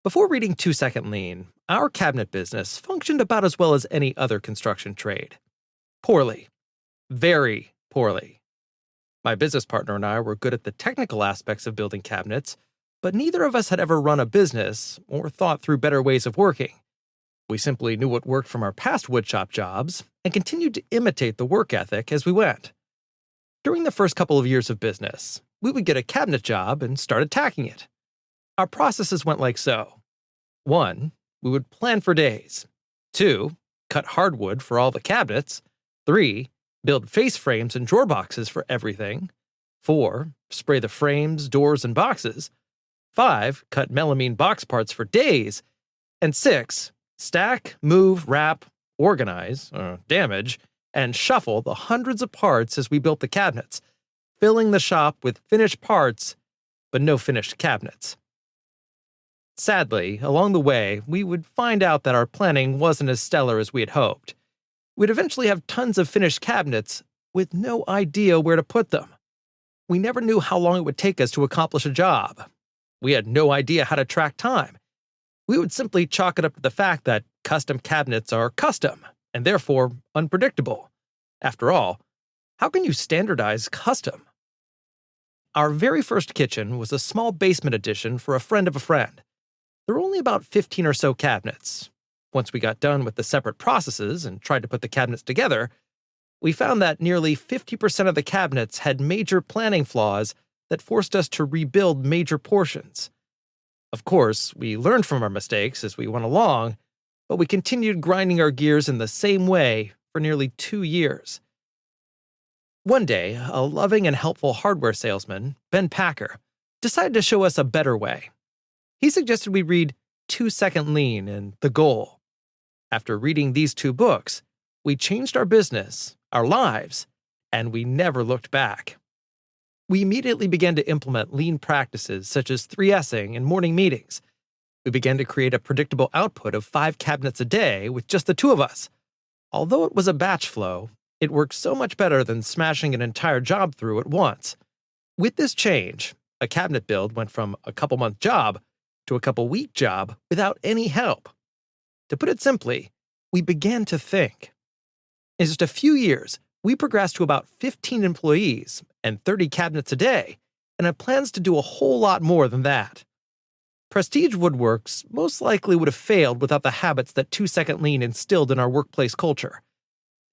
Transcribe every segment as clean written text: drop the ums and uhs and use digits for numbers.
Before reading 2-Second Lean, our cabinet business functioned about as well as any other construction trade. Poorly. Very poorly. My business partner and I were good at the technical aspects of building cabinets, but neither of us had ever run a business or thought through better ways of working. We simply knew what worked from our past woodshop jobs and continued to imitate the work ethic as we went. During the first couple of years of business, we would get a cabinet job and start attacking it. Our processes went like so. 1. We would plan for days. 2. Cut hardwood for all the cabinets. 3. Build face frames and drawer boxes for everything. 4. Spray the frames, doors, and boxes. 5. Cut melamine box parts for days. And 6. Stack, move, wrap, organize, damage, and shuffle the hundreds of parts as we built the cabinets, filling the shop with finished parts, but no finished cabinets. Sadly, along the way, we would find out that our planning wasn't as stellar as we had hoped. We'd eventually have tons of finished cabinets with no idea where to put them. We never knew how long it would take us to accomplish a job. We had no idea how to track time. We would simply chalk it up to the fact that custom cabinets are custom, and therefore unpredictable. After all, how can you standardize custom? Our very first kitchen was a small basement addition for a friend of a friend. There were only about 15 or so cabinets. Once we got done with the separate processes and tried to put the cabinets together, we found that nearly 50% of the cabinets had major planning flaws that forced us to rebuild major portions. Of course, we learned from our mistakes as we went along, but we continued grinding our gears in the same way for nearly 2 years. One day, a loving and helpful hardware salesman, Ben Hauck, decided to show us a better way. He suggested we read 2-Second Lean and The Goal. After reading these 2 books, we changed our business, our lives, and we never looked back. We immediately began to implement lean practices such as 3Sing and morning meetings. We began to create a predictable output of 5 cabinets a day with just the 2 of us. Although it was a batch flow, it worked so much better than smashing an entire job through at once. With this change, a cabinet build went from a couple-month job to a couple-week job without any help. To put it simply, we began to think. In just a few years, we progressed to about 15 employees and 30 cabinets a day, and have plans to do a whole lot more than that. Prestige Woodworks most likely would have failed without the habits that 2-Second Lean instilled in our workplace culture.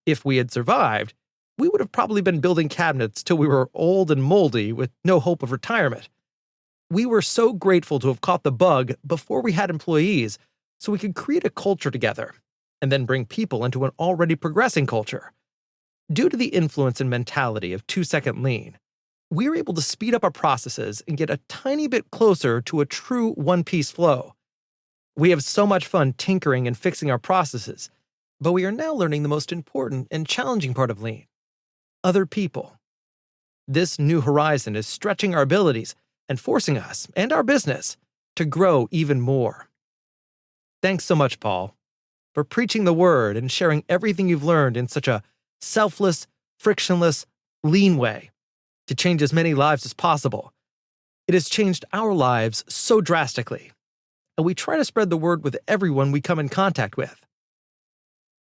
If we had survived, we would have probably been building cabinets till we were old and moldy with no hope of retirement. We were so grateful to have caught the bug before we had employees, so we could create a culture together, and then bring people into an already progressing culture. Due to the influence and mentality of 2-Second Lean, we were able to speed up our processes and get a tiny bit closer to a true one-piece flow. We have so much fun tinkering and fixing our processes, but we are now learning the most important and challenging part of Lean: other people. This new horizon is stretching our abilities and forcing us and our business to grow even more. Thanks so much, Paul, for preaching the word and sharing everything you've learned in such a selfless, frictionless, lean way to change as many lives as possible. It has changed our lives so drastically, and we try to spread the word with everyone we come in contact with.